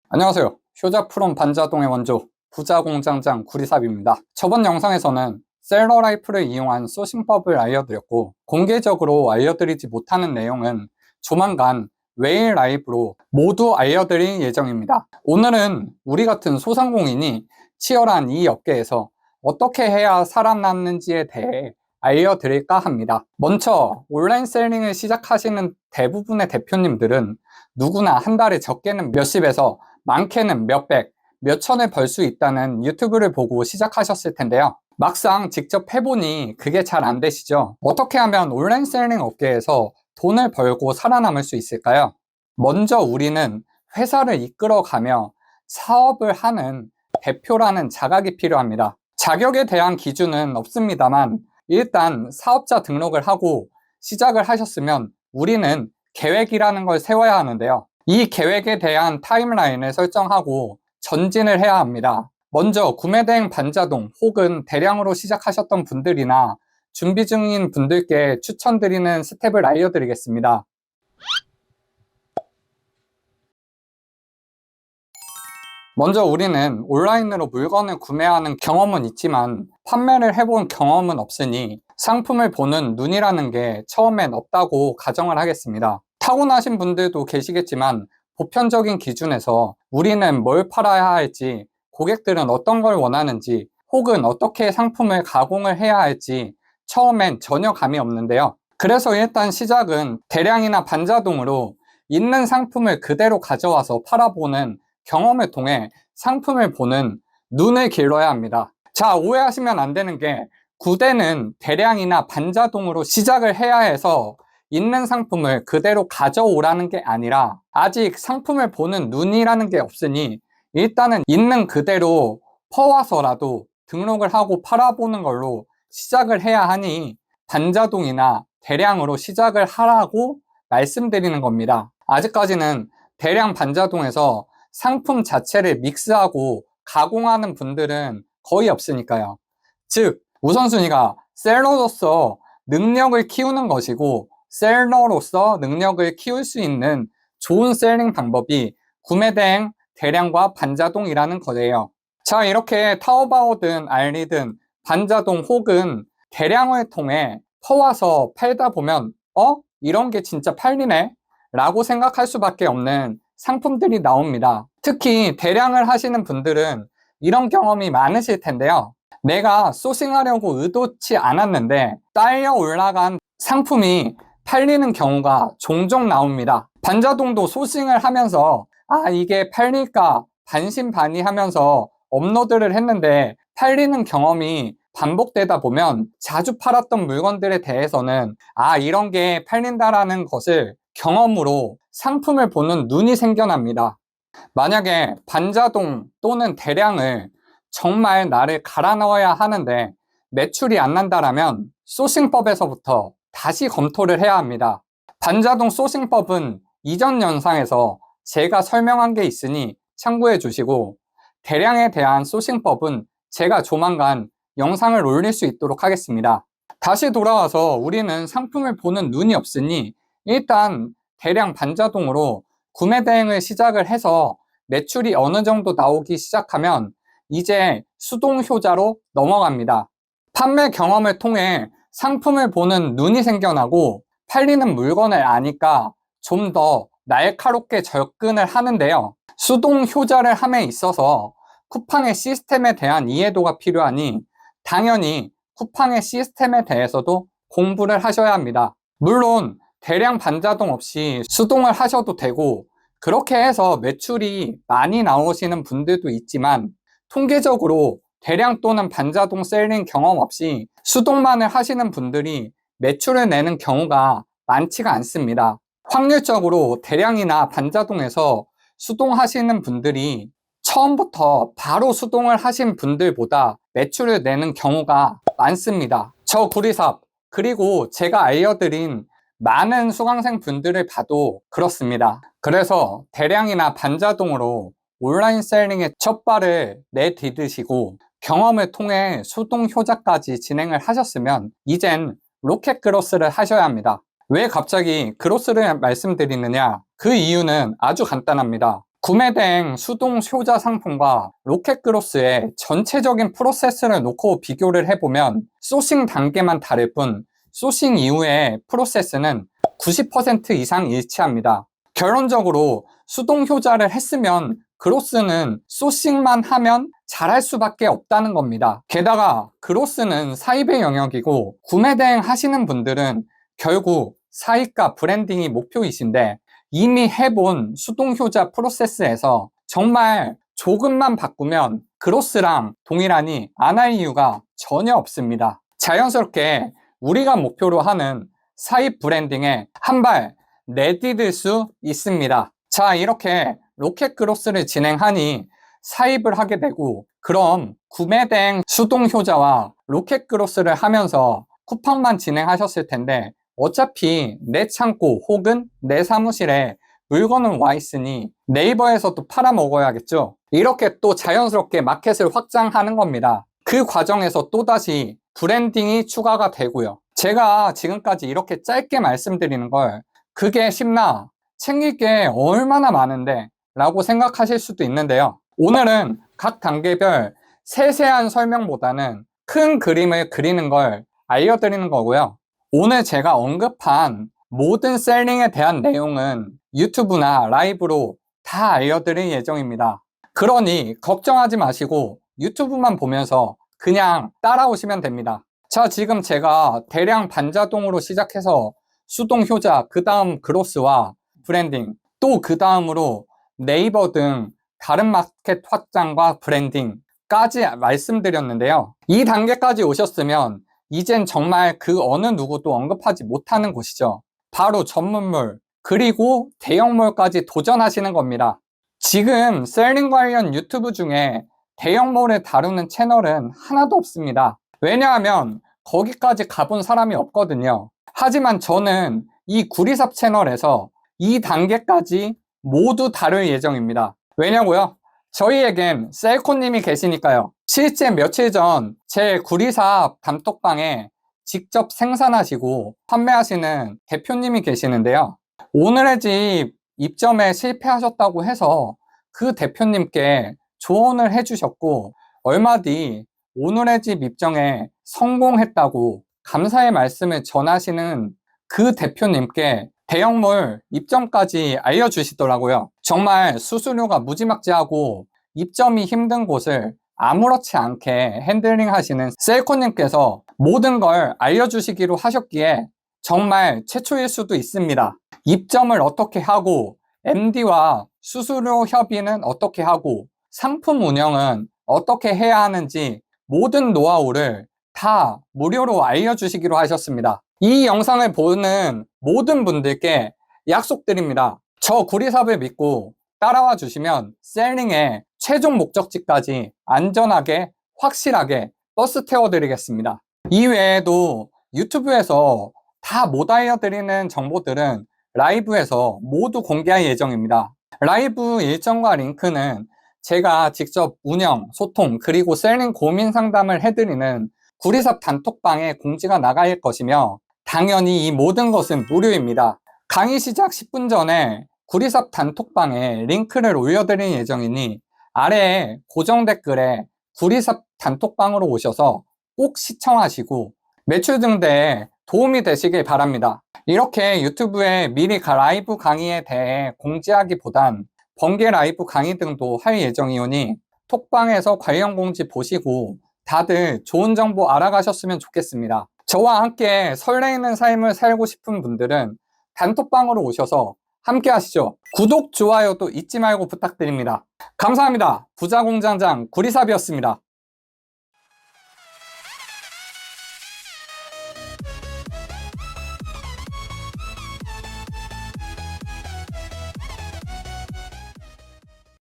안녕하세요. 효자 프롬 반자동의 원조 부자공장장 구리삽입니다. 저번 영상에서는 셀러라이프를 이용한 소싱법을 알려드렸고, 공개적으로 알려드리지 못하는 내용은 조만간 웨일 라이브로 모두 알려드릴 예정입니다. 오늘은 우리 같은 소상공인이 치열한 이 업계에서 어떻게 해야 살아남는지에 대해 알려드릴까 합니다. 먼저 온라인 셀링을 시작하시는 대부분의 대표님들은 누구나 한 달에 적게는 몇십에서 많게는 몇백, 몇천을 벌 수 있다는 유튜브를 보고 시작하셨을 텐데요. 막상 직접 해보니 그게 잘 안 되시죠? 어떻게 하면 온라인 셀링 업계에서 돈을 벌고 살아남을 수 있을까요? 먼저 우리는 회사를 이끌어가며 사업을 하는 대표라는 자각이 필요합니다. 자격에 대한 기준은 없습니다만 일단 사업자 등록을 하고 시작을 하셨으면 우리는 계획이라는 걸 세워야 하는데요. 이 계획에 대한 타임라인을 설정하고 전진을 해야 합니다. 먼저 구매대행 반자동 혹은 대량으로 시작하셨던 분들이나 준비 중인 분들께 추천드리는 스텝을 알려드리겠습니다. 먼저 우리는 온라인으로 물건을 구매하는 경험은 있지만 판매를 해본 경험은 없으니 상품을 보는 눈이라는 게 처음엔 없다고 가정을 하겠습니다. 타고나신 분들도 계시겠지만 보편적인 기준에서 우리는 뭘 팔아야 할지, 고객들은 어떤 걸 원하는지, 혹은 어떻게 상품을 가공을 해야 할지 처음엔 전혀 감이 없는데요. 그래서 일단 시작은 대량이나 반자동으로 있는 상품을 그대로 가져와서 팔아보는 경험을 통해 상품을 보는 눈을 길러야 합니다. 자, 오해하시면 안 되는 게 구대는 대량이나 반자동으로 시작을 해야 해서 있는 상품을 그대로 가져오라는 게 아니라 아직 상품을 보는 눈이라는 게 없으니 일단은 있는 그대로 퍼와서라도 등록을 하고 팔아보는 걸로 시작을 해야 하니 반자동이나 대량으로 시작을 하라고 말씀드리는 겁니다. 아직까지는 대량 반자동에서 상품 자체를 믹스하고 가공하는 분들은 거의 없으니까요. 즉, 우선순위가 셀러로서 능력을 키우는 것이고 셀러로서 능력을 키울 수 있는 좋은 셀링 방법이 구매대행, 대량과 반자동이라는 거예요. 자, 이렇게 타오바오든 알리든 반자동 혹은 대량을 통해 퍼와서 팔다 보면 이런 게 진짜 팔리네? 라고 생각할 수밖에 없는 상품들이 나옵니다. 특히 대량을 하시는 분들은 이런 경험이 많으실 텐데요. 내가 소싱하려고 의도치 않았는데 딸려 올라간 상품이 팔리는 경우가 종종 나옵니다. 반자동도 소싱을 하면서 이게 팔릴까 반신반의하면서 업로드를 했는데 팔리는 경험이 반복되다 보면 자주 팔았던 물건들에 대해서는 이런 게 팔린다라는 것을 경험으로 상품을 보는 눈이 생겨납니다. 만약에 반자동 또는 대량을 정말 나를 갈아 넣어야 하는데 매출이 안 난다라면 소싱법에서부터 다시 검토를 해야 합니다. 반자동 소싱법은 이전 영상에서 제가 설명한 게 있으니 참고해 주시고, 대량에 대한 소싱법은 제가 조만간 영상을 올릴 수 있도록 하겠습니다. 다시 돌아와서 우리는 상품을 보는 눈이 없으니 일단 대량 반자동으로 구매 대행을 시작을 해서 매출이 어느 정도 나오기 시작하면 이제 수동 효자로 넘어갑니다. 판매 경험을 통해 상품을 보는 눈이 생겨나고 팔리는 물건을 아니까 좀 더 날카롭게 접근을 하는데요. 수동 효자를 함에 있어서 쿠팡의 시스템에 대한 이해도가 필요하니 당연히 쿠팡의 시스템에 대해서도 공부를 하셔야 합니다. 물론 대량 반자동 없이 수동을 하셔도 되고 그렇게 해서 매출이 많이 나오시는 분들도 있지만 통계적으로 대량 또는 반자동 셀링 경험 없이 수동만을 하시는 분들이 매출을 내는 경우가 많지가 않습니다. 확률적으로 대량이나 반자동에서 수동하시는 분들이 처음부터 바로 수동을 하신 분들보다 매출을 내는 경우가 많습니다. 저 구리삽 그리고 제가 알려드린 많은 수강생 분들을 봐도 그렇습니다. 그래서 대량이나 반자동으로 온라인 셀링의 첫 발을 내디디시고 경험을 통해 수동 효자까지 진행을 하셨으면 이젠 로켓 그로스를 하셔야 합니다. 왜 갑자기 그로스를 말씀드리느냐? 그 이유는 아주 간단합니다. 구매된 수동 효자 상품과 로켓그로스의 전체적인 프로세스를 놓고 비교를 해보면 소싱 단계만 다를 뿐 소싱 이후의 프로세스는 90% 이상 일치합니다. 결론적으로 수동 효자를 했으면 그로스는 소싱만 하면 잘할 수밖에 없다는 겁니다. 게다가 그로스는 사입의 영역이고 구매 대행 하시는 분들은 결국 사입과 브랜딩이 목표이신데 이미 해본 수동 효자 프로세스에서 정말 조금만 바꾸면 그로스랑 동일하니 안 할 이유가 전혀 없습니다. 자연스럽게 우리가 목표로 하는 사입 브랜딩에 한 발 내디딜 수 있습니다. 자, 이렇게 로켓 그로스를 진행하니 사입을 하게 되고, 그럼 구매 대행 수동 효자와 로켓 그로스를 하면서 쿠팡만 진행하셨을 텐데 어차피 내 창고 혹은 내 사무실에 물건은 와 있으니 네이버에서도 팔아 먹어야겠죠. 이렇게 또 자연스럽게 마켓을 확장하는 겁니다. 그 과정에서 또다시 브랜딩이 추가가 되고요. 제가 지금까지 이렇게 짧게 말씀드리는 걸 그게 쉽나? 챙길 게 얼마나 많은데 라고 생각하실 수도 있는데요. 오늘은 각 단계별 세세한 설명보다는 큰 그림을 그리는 걸 알려드리는 거고요. 오늘 제가 언급한 모든 셀링에 대한 내용은 유튜브나 라이브로 다 알려드릴 예정입니다. 그러니 걱정하지 마시고 유튜브만 보면서 그냥 따라오시면 됩니다. 자, 지금 제가 대량 반자동으로 시작해서 수동 효자, 그 다음 그로스와 브랜딩, 또 그 다음으로 네이버 등 다른 마켓 확장과 브랜딩까지 말씀드렸는데요. 이 단계까지 오셨으면 이젠 정말 그 어느 누구도 언급하지 못하는 곳이죠. 바로 전문몰, 그리고 대형몰까지 도전하시는 겁니다. 지금 셀링 관련 유튜브 중에 대형몰을 다루는 채널은 하나도 없습니다. 왜냐하면 거기까지 가본 사람이 없거든요. 하지만 저는 이 구리삽 채널에서 이 단계까지 모두 다룰 예정입니다. 왜냐고요? 저희에겐 셀코님이 계시니까요. 실제 며칠 전 제 구리삽 단톡방에 직접 생산하시고 판매하시는 대표님이 계시는데요. 오늘의 집 입점에 실패하셨다고 해서 그 대표님께 조언을 해주셨고, 얼마 뒤 오늘의 집 입점에 성공했다고 감사의 말씀을 전하시는 그 대표님께 대형몰 입점까지 알려주시더라고요. 정말 수수료가 무지막지하고 입점이 힘든 곳을 아무렇지 않게 핸들링 하시는 셀코님께서 모든 걸 알려주시기로 하셨기에 정말 최초일 수도 있습니다. 입점을 어떻게 하고 MD와 수수료 협의는 어떻게 하고 상품 운영은 어떻게 해야 하는지 모든 노하우를 다 무료로 알려주시기로 하셨습니다. 이 영상을 보는 모든 분들께 약속드립니다. 저 구리삽을 믿고 따라와 주시면 셀링의 최종 목적지까지 안전하게 확실하게 버스 태워드리겠습니다. 이외에도 유튜브에서 다 못 알려드리는 정보들은 라이브에서 모두 공개할 예정입니다. 라이브 일정과 링크는 제가 직접 운영, 소통, 그리고 셀링 고민 상담을 해드리는 구리삽 단톡방에 공지가 나갈 것이며, 당연히 이 모든 것은 무료입니다. 강의 시작 10분 전에 구리삽 단톡방에 링크를 올려드릴 예정이니 아래에 고정 댓글에 구리삽 단톡방으로 오셔서 꼭 시청하시고 매출 증대에 도움이 되시길 바랍니다. 이렇게 유튜브에 미리 라이브 강의에 대해 공지하기보단 번개 라이브 강의 등도 할 예정이오니 톡방에서 관련 공지 보시고 다들 좋은 정보 알아가셨으면 좋겠습니다. 저와 함께 설레이는 삶을 살고 싶은 분들은 단톡방으로 오셔서 함께 하시죠. 구독, 좋아요도 잊지 말고 부탁드립니다. 감사합니다. 부자공장장 구리삽이었습니다.